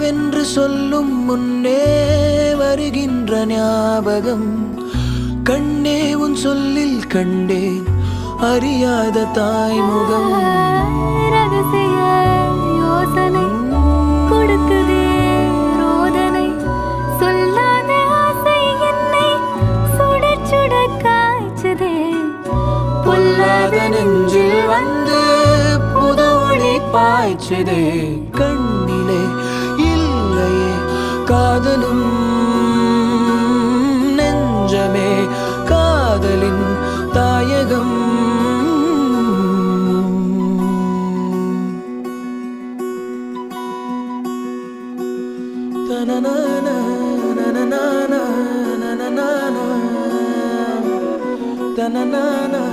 நினைவென்று சொல்லும் முன்னே வருகின்ற ஞாபகம். கண்ணே உன் சொல்லில் கண்டேன் அறியாத தாய்முகம். ரகசிய யோசனை கொடுக்குதே ரோதனை. சொல்லாத ஆசை என்னை சுட சுட காய்ச்சதே. பொல்லாத நெஞ்சில் வந்து புதொளி பாய்ச்சதே. கண்ணிலே இல்லையே காதலும் நெஞ்சமே காதலின் தாயகம். தனநானா தனநானா